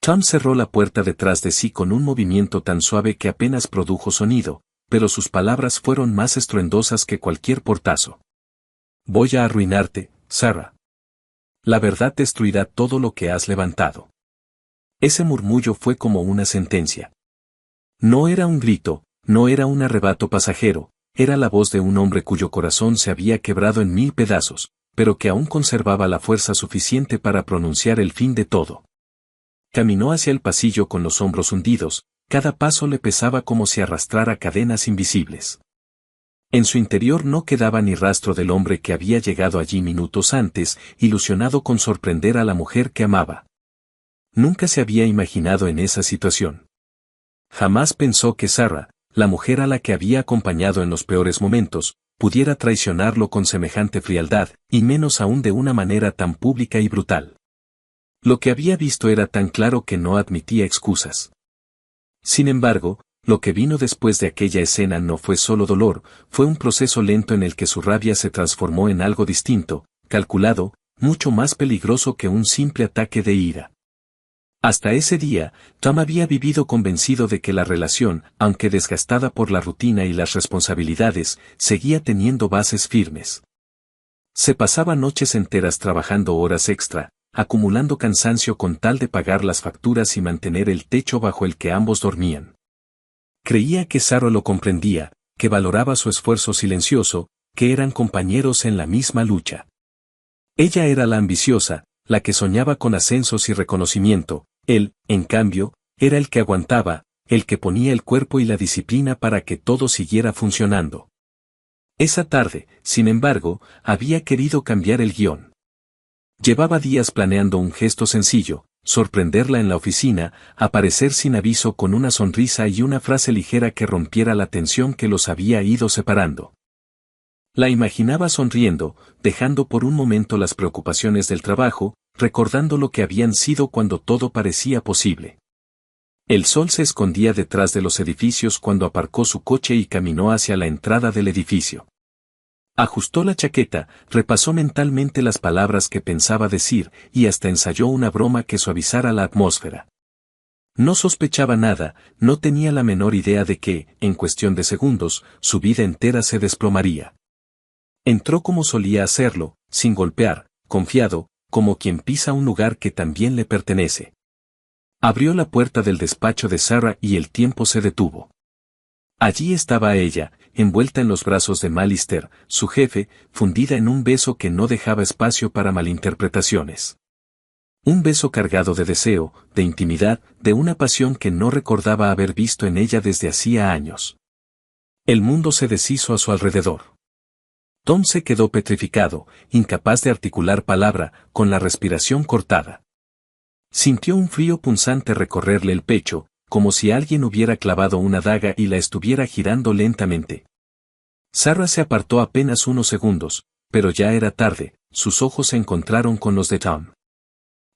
Tom cerró la puerta detrás de sí con un movimiento tan suave que apenas produjo sonido, pero sus palabras fueron más estruendosas que cualquier portazo. Voy a arruinarte, Sarah. La verdad destruirá todo lo que has levantado. Ese murmullo fue como una sentencia. No era un grito, no era un arrebato pasajero, era la voz de un hombre cuyo corazón se había quebrado en 1000 pedazos, pero que aún conservaba la fuerza suficiente para pronunciar el fin de todo. Caminó hacia el pasillo con los hombros hundidos, cada paso le pesaba como si arrastrara cadenas invisibles. En su interior no quedaba ni rastro del hombre que había llegado allí minutos antes, ilusionado con sorprender a la mujer que amaba. Nunca se había imaginado en esa situación. Jamás pensó que Sarah, la mujer a la que había acompañado en los peores momentos, pudiera traicionarlo con semejante frialdad, y menos aún de una manera tan pública y brutal. Lo que había visto era tan claro que no admitía excusas. Sin embargo, lo que vino después de aquella escena no fue solo dolor, fue un proceso lento en el que su rabia se transformó en algo distinto, calculado, mucho más peligroso que un simple ataque de ira. Hasta ese día, Tom había vivido convencido de que la relación, aunque desgastada por la rutina y las responsabilidades, seguía teniendo bases firmes. Se pasaba noches enteras trabajando horas extra, acumulando cansancio con tal de pagar las facturas y mantener el techo bajo el que ambos dormían. Creía que Sarah lo comprendía, que valoraba su esfuerzo silencioso, que eran compañeros en la misma lucha. Ella era la ambiciosa, la que soñaba con ascensos y reconocimiento. Él, en cambio, era el que aguantaba, el que ponía el cuerpo y la disciplina para que todo siguiera funcionando. Esa tarde, sin embargo, había querido cambiar el guión. Llevaba días planeando un gesto sencillo, sorprenderla en la oficina, aparecer sin aviso con una sonrisa y una frase ligera que rompiera la tensión que los había ido separando. La imaginaba sonriendo, dejando por un momento las preocupaciones del trabajo, recordando lo que habían sido cuando todo parecía posible. El sol se escondía detrás de los edificios cuando aparcó su coche y caminó hacia la entrada del edificio. Ajustó la chaqueta, repasó mentalmente las palabras que pensaba decir y hasta ensayó una broma que suavizara la atmósfera. No sospechaba nada, no tenía la menor idea de que, en cuestión de segundos, su vida entera se desplomaría. Entró como solía hacerlo, sin golpear, confiado, como quien pisa un lugar que también le pertenece. Abrió la puerta del despacho de Sarah y el tiempo se detuvo. Allí estaba ella, envuelta en los brazos de Mallister, su jefe, fundida en un beso que no dejaba espacio para malinterpretaciones. Un beso cargado de deseo, de intimidad, de una pasión que no recordaba haber visto en ella desde hacía años. El mundo se deshizo a su alrededor. Tom se quedó petrificado, incapaz de articular palabra, con la respiración cortada. Sintió un frío punzante recorrerle el pecho, como si alguien hubiera clavado una daga y la estuviera girando lentamente. Sarah se apartó apenas unos segundos, pero ya era tarde, sus ojos se encontraron con los de Tom.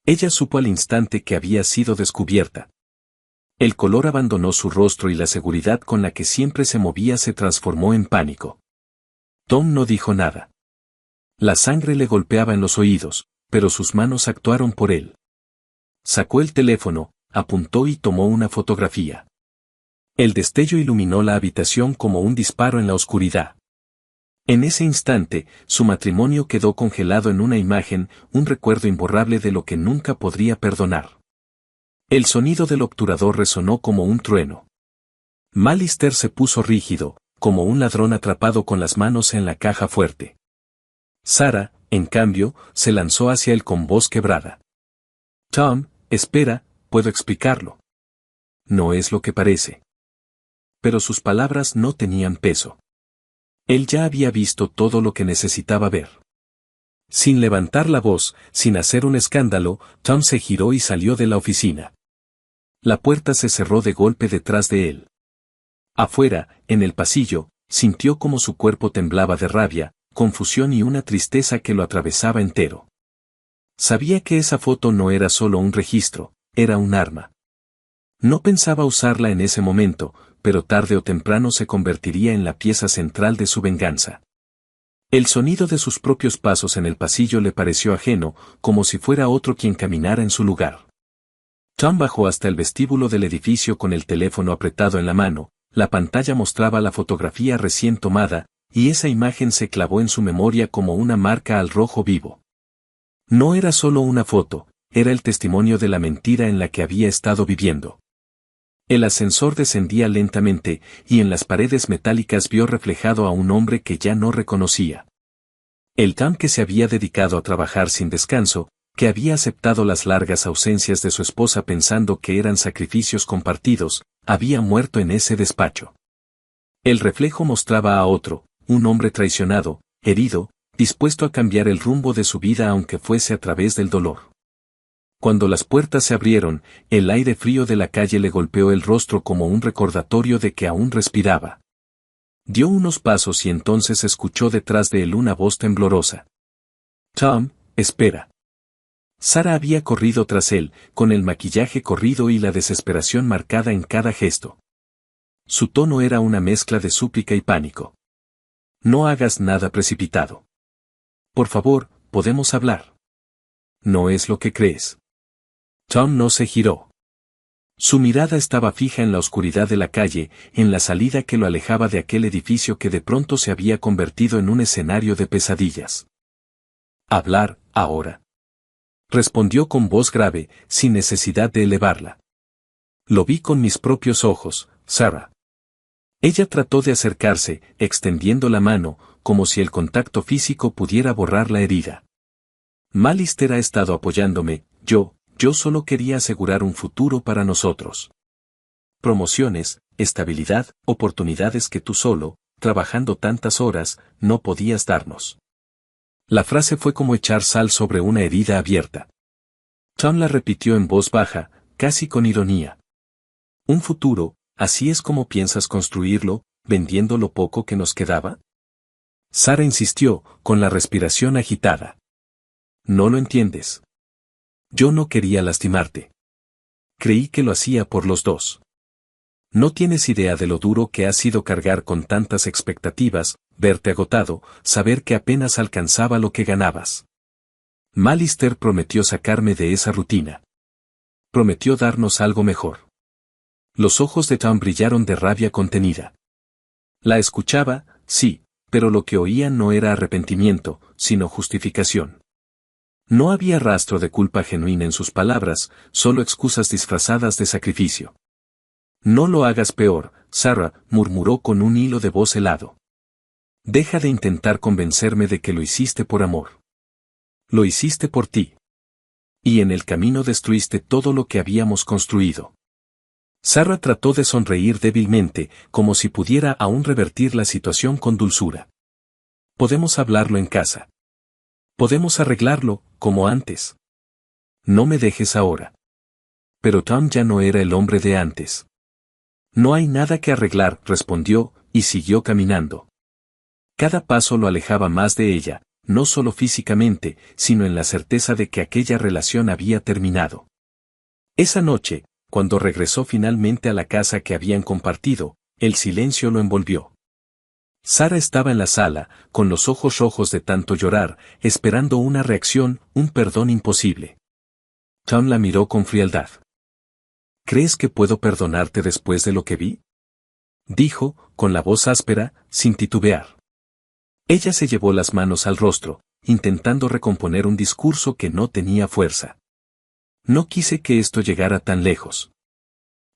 Ella supo al instante que había sido descubierta. El color abandonó su rostro y la seguridad con la que siempre se movía se transformó en pánico. Tom no dijo nada. La sangre le golpeaba en los oídos, pero sus manos actuaron por él. Sacó el teléfono, apuntó y tomó una fotografía. El destello iluminó la habitación como un disparo en la oscuridad. En ese instante, su matrimonio quedó congelado en una imagen, un recuerdo imborrable de lo que nunca podría perdonar. El sonido del obturador resonó como un trueno. Mallister se puso rígido, como un ladrón atrapado con las manos en la caja fuerte. Sarah, en cambio, se lanzó hacia él con voz quebrada. Tom, espera, puedo explicarlo. No es lo que parece. Pero sus palabras no tenían peso. Él ya había visto todo lo que necesitaba ver. Sin levantar la voz, sin hacer un escándalo, Tom se giró y salió de la oficina. La puerta se cerró de golpe detrás de él. Afuera, en el pasillo, sintió como su cuerpo temblaba de rabia, confusión y una tristeza que lo atravesaba entero. Sabía que esa foto no era solo un registro, era un arma. No pensaba usarla en ese momento, pero tarde o temprano se convertiría en la pieza central de su venganza. El sonido de sus propios pasos en el pasillo le pareció ajeno, como si fuera otro quien caminara en su lugar. Tom bajó hasta el vestíbulo del edificio con el teléfono apretado en la mano. La pantalla mostraba la fotografía recién tomada, y esa imagen se clavó en su memoria como una marca al rojo vivo. No era solo una foto, era el testimonio de la mentira en la que había estado viviendo. El ascensor descendía lentamente, y en las paredes metálicas vio reflejado a un hombre que ya no reconocía. El Tom que se había dedicado a trabajar sin descanso, que había aceptado las largas ausencias de su esposa pensando que eran sacrificios compartidos, había muerto en ese despacho. El reflejo mostraba a otro, un hombre traicionado, herido, dispuesto a cambiar el rumbo de su vida aunque fuese a través del dolor. Cuando las puertas se abrieron, el aire frío de la calle le golpeó el rostro como un recordatorio de que aún respiraba. Dio unos pasos y entonces escuchó detrás de él una voz temblorosa. «Tom, espera». Sara había corrido tras él, con el maquillaje corrido y la desesperación marcada en cada gesto. Su tono era una mezcla de súplica y pánico. «No hagas nada precipitado. Por favor, podemos hablar». «No es lo que crees». Tom no se giró. Su mirada estaba fija en la oscuridad de la calle, en la salida que lo alejaba de aquel edificio que de pronto se había convertido en un escenario de pesadillas. «Hablar, ahora», respondió con voz grave, sin necesidad de elevarla. «Lo vi con mis propios ojos, Sara». Ella trató de acercarse, extendiendo la mano, como si el contacto físico pudiera borrar la herida. «Malister ha estado apoyándome, yo solo quería asegurar un futuro para nosotros. Promociones, estabilidad, oportunidades que tú solo, trabajando tantas horas, no podías darnos». La frase fue como echar sal sobre una herida abierta. Tom la repitió en voz baja, casi con ironía. «¿Un futuro, así es como piensas construirlo, vendiendo lo poco que nos quedaba?» Sara insistió, con la respiración agitada. «No lo entiendes. Yo no quería lastimarte. Creí que lo hacía por los dos. No tienes idea de lo duro que ha sido cargar con tantas expectativas, verte agotado, saber que apenas alcanzaba lo que ganabas. Malister prometió sacarme de esa rutina. Prometió darnos algo mejor». Los ojos de Tom brillaron de rabia contenida. La escuchaba, sí, pero lo que oía no era arrepentimiento, sino justificación. No había rastro de culpa genuina en sus palabras, solo excusas disfrazadas de sacrificio. «No lo hagas peor», Sara murmuró con un hilo de voz helado. «Deja de intentar convencerme de que lo hiciste por amor. Lo hiciste por ti. Y en el camino destruiste todo lo que habíamos construido». Sara trató de sonreír débilmente, como si pudiera aún revertir la situación con dulzura. «Podemos hablarlo en casa. Podemos arreglarlo, como antes. No me dejes ahora». Pero Tom ya no era el hombre de antes. «No hay nada que arreglar», respondió, y siguió caminando. Cada paso lo alejaba más de ella, no solo físicamente, sino en la certeza de que aquella relación había terminado. Esa noche, cuando regresó finalmente a la casa que habían compartido, el silencio lo envolvió. Sara estaba en la sala, con los ojos rojos de tanto llorar, esperando una reacción, un perdón imposible. Tom la miró con frialdad. «¿Crees que puedo perdonarte después de lo que vi?», dijo, con la voz áspera, sin titubear. Ella se llevó las manos al rostro, intentando recomponer un discurso que no tenía fuerza. «No quise que esto llegara tan lejos.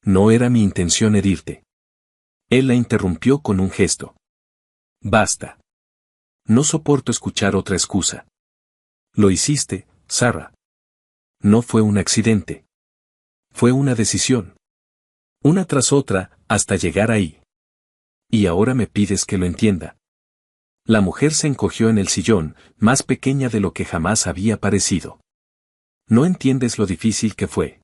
No era mi intención herirte». Él la interrumpió con un gesto. «Basta. No soporto escuchar otra excusa. Lo hiciste, Sara. No fue un accidente. Fue una decisión. Una tras otra, hasta llegar ahí. Y ahora me pides que lo entienda». La mujer se encogió en el sillón, más pequeña de lo que jamás había parecido. «No entiendes lo difícil que fue.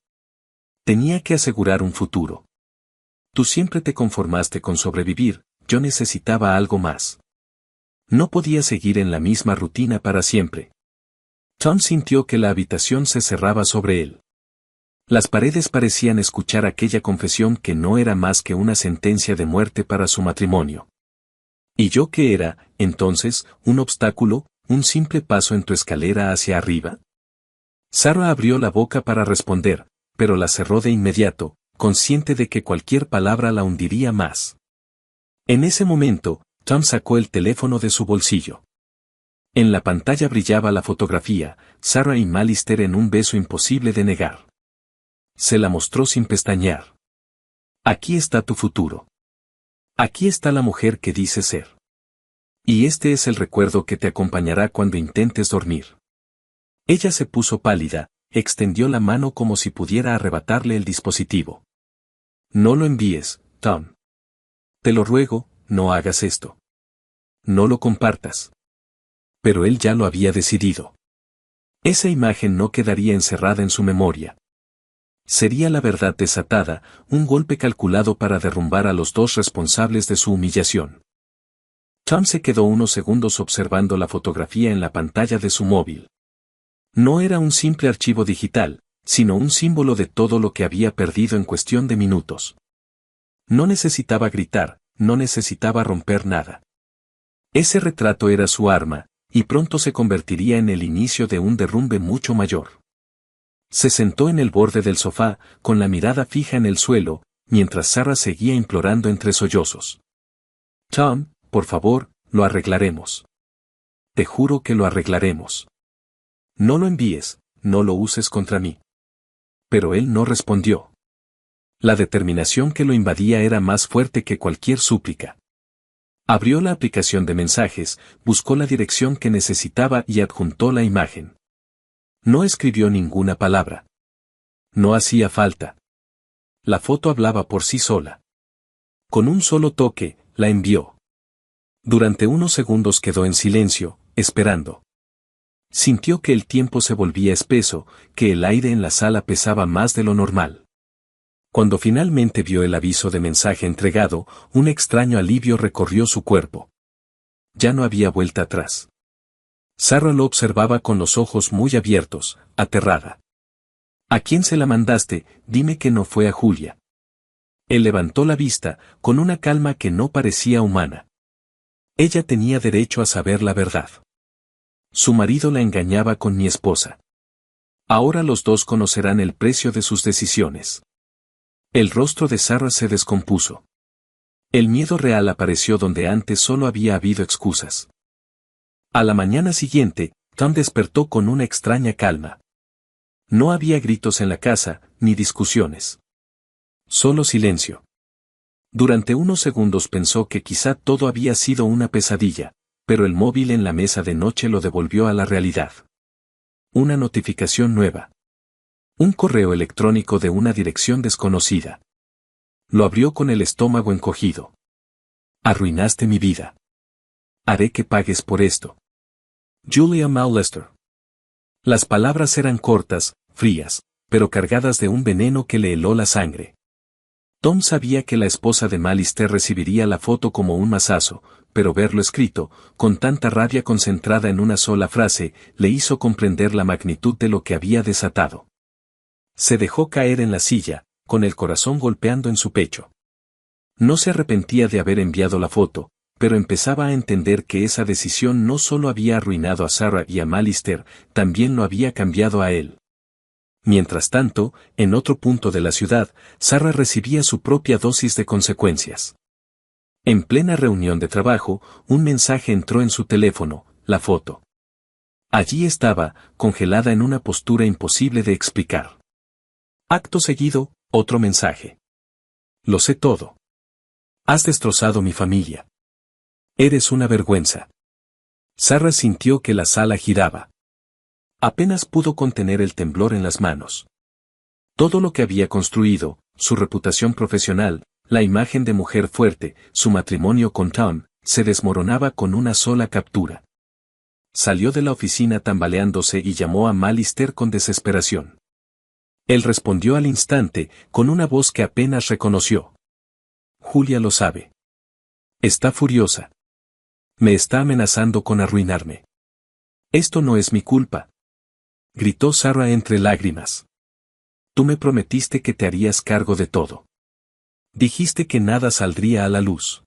Tenía que asegurar un futuro. Tú siempre te conformaste con sobrevivir, yo necesitaba algo más. No podía seguir en la misma rutina para siempre». Tom sintió que la habitación se cerraba sobre él. Las paredes parecían escuchar aquella confesión que no era más que una sentencia de muerte para su matrimonio. ¿Y yo qué era, entonces, un obstáculo, un simple paso en tu escalera hacia arriba? Sara abrió la boca para responder, pero la cerró de inmediato, consciente de que cualquier palabra la hundiría más. En ese momento, Tom sacó el teléfono de su bolsillo. En la pantalla brillaba la fotografía, Sarah y Malister en un beso imposible de negar. Se la mostró sin pestañear. Aquí está tu futuro. Aquí está la mujer que dices ser. Y este es el recuerdo que te acompañará cuando intentes dormir. Ella se puso pálida, extendió la mano como si pudiera arrebatarle el dispositivo. No lo envíes, Tom. Te lo ruego, no hagas esto. No lo compartas. Pero él ya lo había decidido. Esa imagen no quedaría encerrada en su memoria. Sería la verdad desatada, un golpe calculado para derrumbar a los dos responsables de su humillación. Tom se quedó unos segundos observando la fotografía en la pantalla de su móvil. No era un simple archivo digital, sino un símbolo de todo lo que había perdido en cuestión de minutos. No necesitaba gritar, no necesitaba romper nada. Ese retrato era su arma, y pronto se convertiría en el inicio de un derrumbe mucho mayor. Se sentó en el borde del sofá, con la mirada fija en el suelo, mientras Sarah seguía implorando entre sollozos. Tom, por favor, lo arreglaremos. Te juro que lo arreglaremos. No lo envíes, no lo uses contra mí. Pero él no respondió. La determinación que lo invadía era más fuerte que cualquier súplica. Abrió la aplicación de mensajes, buscó la dirección que necesitaba y adjuntó la imagen. No escribió ninguna palabra. No hacía falta. La foto hablaba por sí sola. Con un solo toque, la envió. Durante unos segundos quedó en silencio, esperando. Sintió que el tiempo se volvía espeso, que el aire en la sala pesaba más de lo normal. Cuando finalmente vio el aviso de mensaje entregado, un extraño alivio recorrió su cuerpo. Ya no había vuelta atrás. Sarah lo observaba con los ojos muy abiertos, aterrada. ¿A quién se la mandaste? Dime que no fue a Julia. Él levantó la vista, con una calma que no parecía humana. Ella tenía derecho a saber la verdad. Su marido la engañaba con mi esposa. Ahora los dos conocerán el precio de sus decisiones. El rostro de Sarah se descompuso. El miedo real apareció donde antes solo había habido excusas. A la mañana siguiente, Tom despertó con una extraña calma. No había gritos en la casa, ni discusiones. Solo silencio. Durante unos segundos pensó que quizá todo había sido una pesadilla, pero el móvil en la mesa de noche lo devolvió a la realidad. Una notificación nueva. Un correo electrónico de una dirección desconocida. Lo abrió con el estómago encogido. Arruinaste mi vida. Haré que pagues por esto. Julia Malister. Las palabras eran cortas, frías, pero cargadas de un veneno que le heló la sangre. Tom sabía que la esposa de Malister recibiría la foto como un mazazo, pero verlo escrito, con tanta rabia concentrada en una sola frase, le hizo comprender la magnitud de lo que había desatado. Se dejó caer en la silla, con el corazón golpeando en su pecho. No se arrepentía de haber enviado la foto, pero empezaba a entender que esa decisión no solo había arruinado a Sarah y a Malister, también lo había cambiado a él. Mientras tanto, en otro punto de la ciudad, Sarah recibía su propia dosis de consecuencias. En plena reunión de trabajo, un mensaje entró en su teléfono, la foto. Allí estaba, congelada en una postura imposible de explicar. Acto seguido, otro mensaje. Lo sé todo. Has destrozado mi familia. Eres una vergüenza. Sarah sintió que la sala giraba. Apenas pudo contener el temblor en las manos. Todo lo que había construido, su reputación profesional, la imagen de mujer fuerte, su matrimonio con Tom, se desmoronaba con una sola captura. Salió de la oficina tambaleándose y llamó a Malister con desesperación. Él respondió al instante, con una voz que apenas reconoció. Julia lo sabe. Está furiosa. Me está amenazando con arruinarme. Esto no es mi culpa. Gritó Sarah entre lágrimas. Tú me prometiste que te harías cargo de todo. Dijiste que nada saldría a la luz.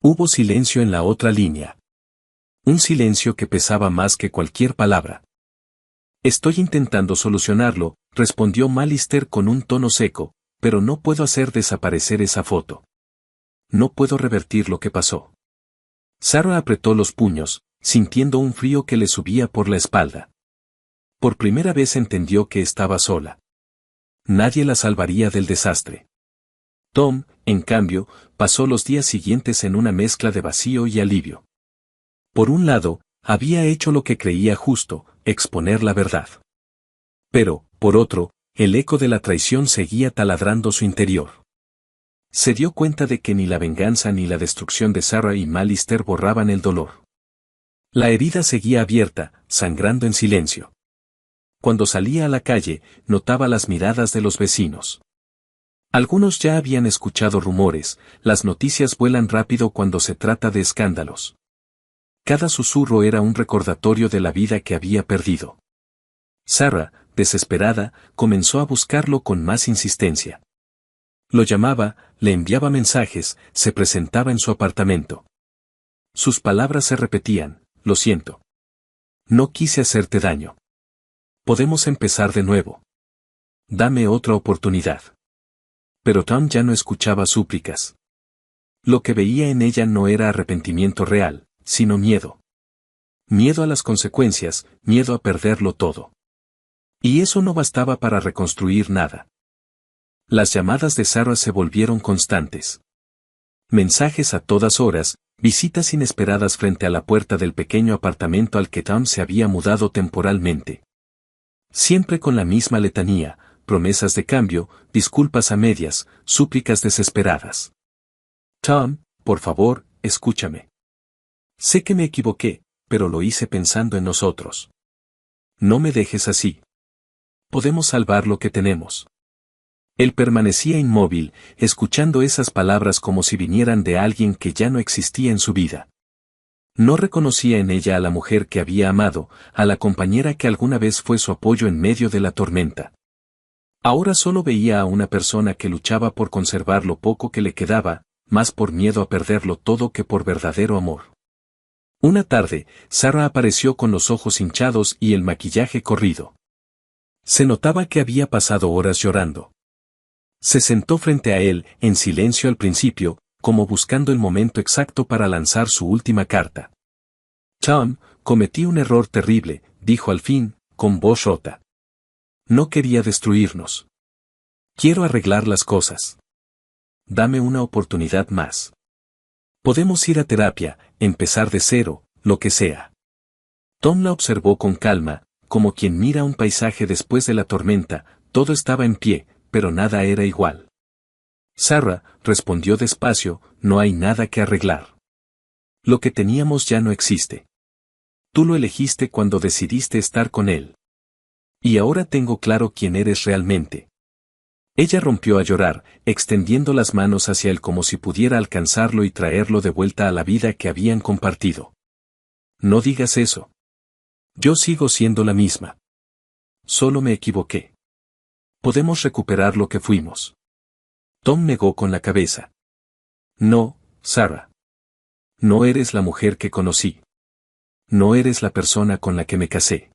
Hubo silencio en la otra línea. Un silencio que pesaba más que cualquier palabra. Estoy intentando solucionarlo, respondió Malister con un tono seco, pero no puedo hacer desaparecer esa foto. No puedo revertir lo que pasó. Sarah apretó los puños, sintiendo un frío que le subía por la espalda. Por primera vez entendió que estaba sola. Nadie la salvaría del desastre. Tom, en cambio, pasó los días siguientes en una mezcla de vacío y alivio. Por un lado, había hecho lo que creía justo, exponer la verdad. Pero, por otro, el eco de la traición seguía taladrando su interior. Se dio cuenta de que ni la venganza ni la destrucción de Sarah y Malister borraban el dolor. La herida seguía abierta, sangrando en silencio. Cuando salía a la calle, notaba las miradas de los vecinos. Algunos ya habían escuchado rumores, las noticias vuelan rápido cuando se trata de escándalos. Cada susurro era un recordatorio de la vida que había perdido. Sarah, desesperada, comenzó a buscarlo con más insistencia. Lo llamaba, le enviaba mensajes, se presentaba en su apartamento. Sus palabras se repetían, lo siento. No quise hacerte daño. Podemos empezar de nuevo. Dame otra oportunidad. Pero Tom ya no escuchaba súplicas. Lo que veía en ella no era arrepentimiento real, sino miedo. Miedo a las consecuencias, miedo a perderlo todo. Y eso no bastaba para reconstruir nada. Las llamadas de Sarah se volvieron constantes. Mensajes a todas horas, visitas inesperadas frente a la puerta del pequeño apartamento al que Tom se había mudado temporalmente. Siempre con la misma letanía, promesas de cambio, disculpas a medias, súplicas desesperadas. Tom, por favor, escúchame. Sé que me equivoqué, pero lo hice pensando en nosotros. No me dejes así. Podemos salvar lo que tenemos. Él permanecía inmóvil, escuchando esas palabras como si vinieran de alguien que ya no existía en su vida. No reconocía en ella a la mujer que había amado, a la compañera que alguna vez fue su apoyo en medio de la tormenta. Ahora solo veía a una persona que luchaba por conservar lo poco que le quedaba, más por miedo a perderlo todo que por verdadero amor. Una tarde, Sarah apareció con los ojos hinchados y el maquillaje corrido. Se notaba que había pasado horas llorando. Se sentó frente a él, en silencio al principio, como buscando el momento exacto para lanzar su última carta. Tom, cometí un error terrible, dijo al fin, con voz rota. No quería destruirnos. Quiero arreglar las cosas. Dame una oportunidad más. Podemos ir a terapia, empezar de cero, lo que sea. Tom la observó con calma, como quien mira un paisaje después de la tormenta, todo estaba en pie, pero nada era igual. Sarah, respondió despacio, no hay nada que arreglar. Lo que teníamos ya no existe. Tú lo elegiste cuando decidiste estar con él. Y ahora tengo claro quién eres realmente. Ella rompió a llorar, extendiendo las manos hacia él como si pudiera alcanzarlo y traerlo de vuelta a la vida que habían compartido. No digas eso. Yo sigo siendo la misma. Solo me equivoqué. Podemos recuperar lo que fuimos. Tom negó con la cabeza. No, Sarah. No eres la mujer que conocí. No eres la persona con la que me casé.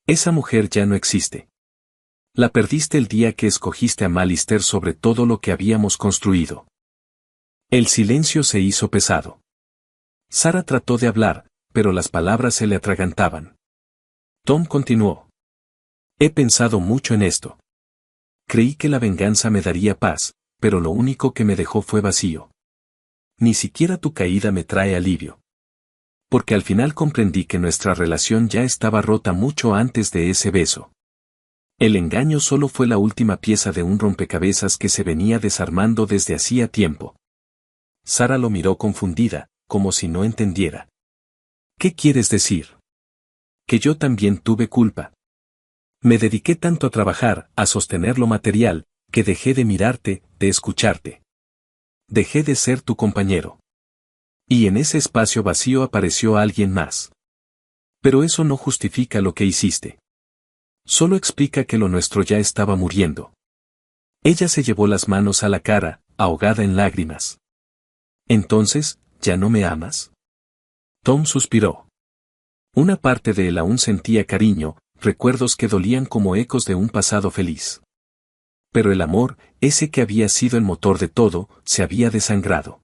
Esa mujer ya no existe. La perdiste el día que escogiste a Malister sobre todo lo que habíamos construido. El silencio se hizo pesado. Sarah trató de hablar, pero las palabras se le atragantaban. Tom continuó. He pensado mucho en esto. Creí que la venganza me daría paz, pero lo único que me dejó fue vacío. Ni siquiera tu caída me trae alivio. Porque al final comprendí que nuestra relación ya estaba rota mucho antes de ese beso. El engaño solo fue la última pieza de un rompecabezas que se venía desarmando desde hacía tiempo. Sarah lo miró confundida, como si no entendiera. ¿Qué quieres decir? Que yo también tuve culpa. Me dediqué tanto a trabajar, a sostener lo material, que dejé de mirarte, de escucharte. Dejé de ser tu compañero. Y en ese espacio vacío apareció alguien más. Pero eso no justifica lo que hiciste. Solo explica que lo nuestro ya estaba muriendo. Ella se llevó las manos a la cara, ahogada en lágrimas. Entonces, ¿ya no me amas? Tom suspiró. Una parte de él aún sentía cariño, recuerdos que dolían como ecos de un pasado feliz. Pero el amor, ese que había sido el motor de todo, se había desangrado.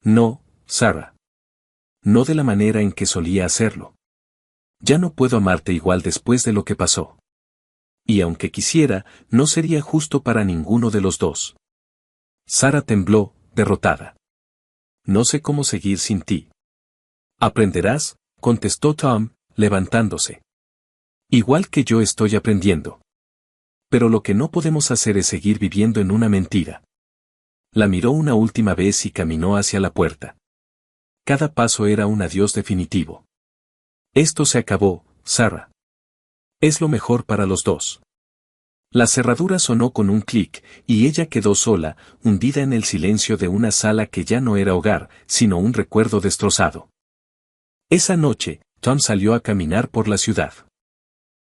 No, Sarah. No de la manera en que solía hacerlo. Ya no puedo amarte igual después de lo que pasó. Y aunque quisiera, no sería justo para ninguno de los dos. Sarah tembló, derrotada. No sé cómo seguir sin ti. Aprenderás, contestó Tom, levantándose. Igual que yo estoy aprendiendo. Pero lo que no podemos hacer es seguir viviendo en una mentira. La miró una última vez y caminó hacia la puerta. Cada paso era un adiós definitivo. Esto se acabó, Sarah. Es lo mejor para los dos. La cerradura sonó con un clic, y ella quedó sola, hundida en el silencio de una sala que ya no era hogar, sino un recuerdo destrozado. Esa noche, Tom salió a caminar por la ciudad.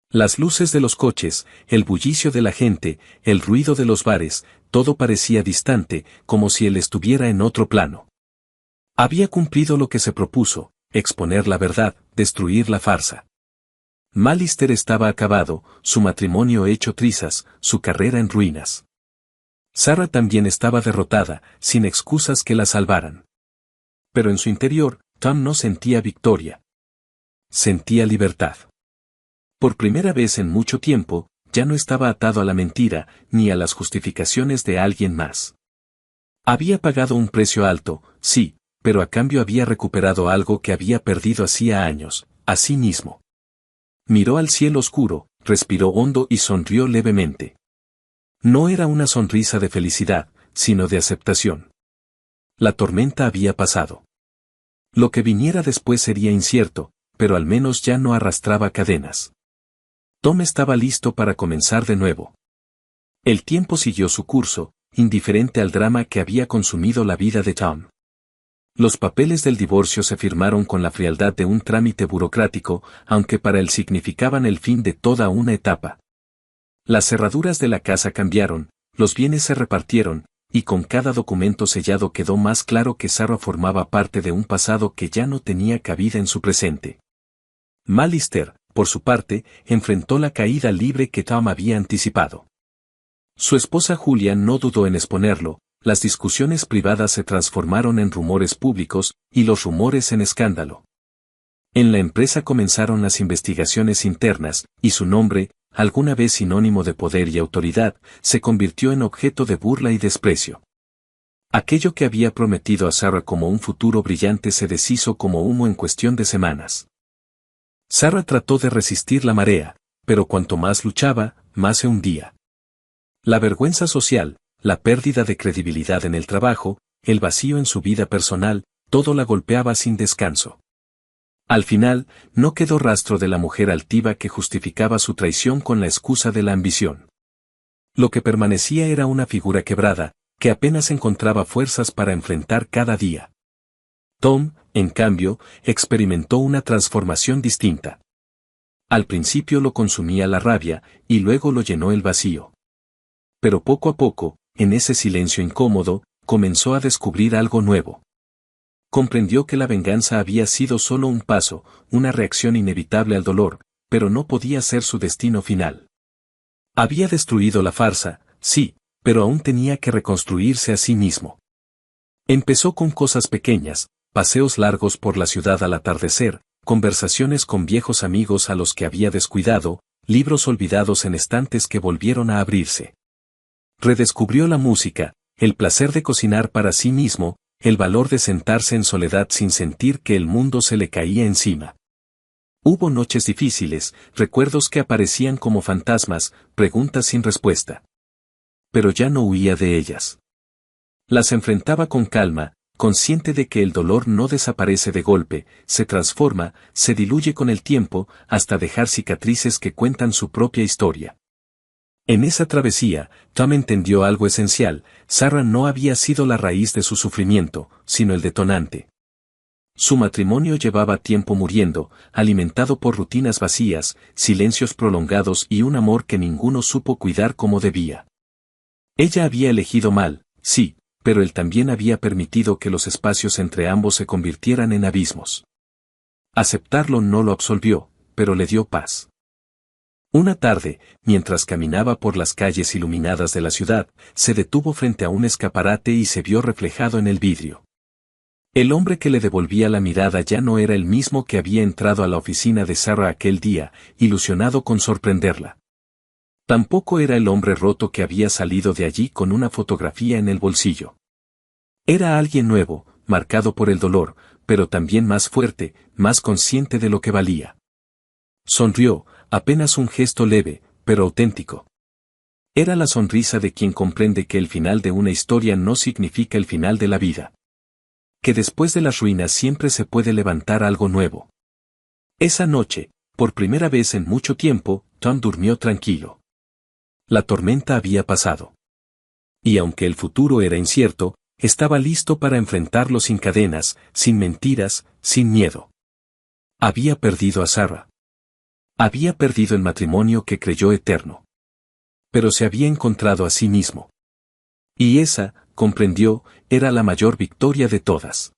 Las luces de los coches, el bullicio de la gente, el ruido de los bares, todo parecía distante, como si él estuviera en otro plano. Había cumplido lo que se propuso, exponer la verdad, destruir la farsa. Mallister estaba acabado, su matrimonio hecho trizas, su carrera en ruinas. Sarah también estaba derrotada, sin excusas que la salvaran. Pero en su interior, Tom no sentía victoria. Sentía libertad. Por primera vez en mucho tiempo, ya no estaba atado a la mentira, ni a las justificaciones de alguien más. Había pagado un precio alto, sí, pero a cambio había recuperado algo que había perdido hacía años, a sí mismo. Miró al cielo oscuro, respiró hondo y sonrió levemente. No era una sonrisa de felicidad, sino de aceptación. La tormenta había pasado. Lo que viniera después sería incierto, pero al menos ya no arrastraba cadenas. Tom estaba listo para comenzar de nuevo. El tiempo siguió su curso, indiferente al drama que había consumido la vida de Tom. Los papeles del divorcio se firmaron con la frialdad de un trámite burocrático, aunque para él significaban el fin de toda una etapa. Las cerraduras de la casa cambiaron, los bienes se repartieron, y con cada documento sellado quedó más claro que Sarah formaba parte de un pasado que ya no tenía cabida en su presente. Mallister, por su parte, enfrentó la caída libre que Tom había anticipado. Su esposa Julia no dudó en exponerlo, las discusiones privadas se transformaron en rumores públicos, y los rumores en escándalo. En la empresa comenzaron las investigaciones internas, y su nombre, alguna vez sinónimo de poder y autoridad, se convirtió en objeto de burla y desprecio. Aquello que había prometido a Sarah como un futuro brillante se deshizo como humo en cuestión de semanas. Sarah trató de resistir la marea, pero cuanto más luchaba, más se hundía. La vergüenza social, la pérdida de credibilidad en el trabajo, el vacío en su vida personal, todo la golpeaba sin descanso. Al final, no quedó rastro de la mujer altiva que justificaba su traición con la excusa de la ambición. Lo que permanecía era una figura quebrada, que apenas encontraba fuerzas para enfrentar cada día. Tom, en cambio, experimentó una transformación distinta. Al principio lo consumía la rabia, y luego lo llenó el vacío. Pero poco a poco, en ese silencio incómodo, comenzó a descubrir algo nuevo. Comprendió que la venganza había sido solo un paso, una reacción inevitable al dolor, pero no podía ser su destino final. Había destruido la farsa, sí, pero aún tenía que reconstruirse a sí mismo. Empezó con cosas pequeñas, paseos largos por la ciudad al atardecer, conversaciones con viejos amigos a los que había descuidado, libros olvidados en estantes que volvieron a abrirse. Redescubrió la música, el placer de cocinar para sí mismo, el valor de sentarse en soledad sin sentir que el mundo se le caía encima. Hubo noches difíciles, recuerdos que aparecían como fantasmas, preguntas sin respuesta. Pero ya no huía de ellas. Las enfrentaba con calma, consciente de que el dolor no desaparece de golpe, se transforma, se diluye con el tiempo, hasta dejar cicatrices que cuentan su propia historia. En esa travesía, Tom entendió algo esencial: Sarah no había sido la raíz de su sufrimiento, sino el detonante. Su matrimonio llevaba tiempo muriendo, alimentado por rutinas vacías, silencios prolongados y un amor que ninguno supo cuidar como debía. Ella había elegido mal, sí, pero él también había permitido que los espacios entre ambos se convirtieran en abismos. Aceptarlo no lo absolvió, pero le dio paz. Una tarde, mientras caminaba por las calles iluminadas de la ciudad, se detuvo frente a un escaparate y se vio reflejado en el vidrio. El hombre que le devolvía la mirada ya no era el mismo que había entrado a la oficina de Sarah aquel día, ilusionado con sorprenderla. Tampoco era el hombre roto que había salido de allí con una fotografía en el bolsillo. Era alguien nuevo, marcado por el dolor, pero también más fuerte, más consciente de lo que valía. Sonrió, apenas un gesto leve, pero auténtico. Era la sonrisa de quien comprende que el final de una historia no significa el final de la vida. Que después de las ruinas siempre se puede levantar algo nuevo. Esa noche, por primera vez en mucho tiempo, Tom durmió tranquilo. La tormenta había pasado. Y aunque el futuro era incierto, estaba listo para enfrentarlo sin cadenas, sin mentiras, sin miedo. Había perdido a Sarah. Había perdido el matrimonio que creyó eterno. Pero se había encontrado a sí mismo. Y esa, comprendió, era la mayor victoria de todas.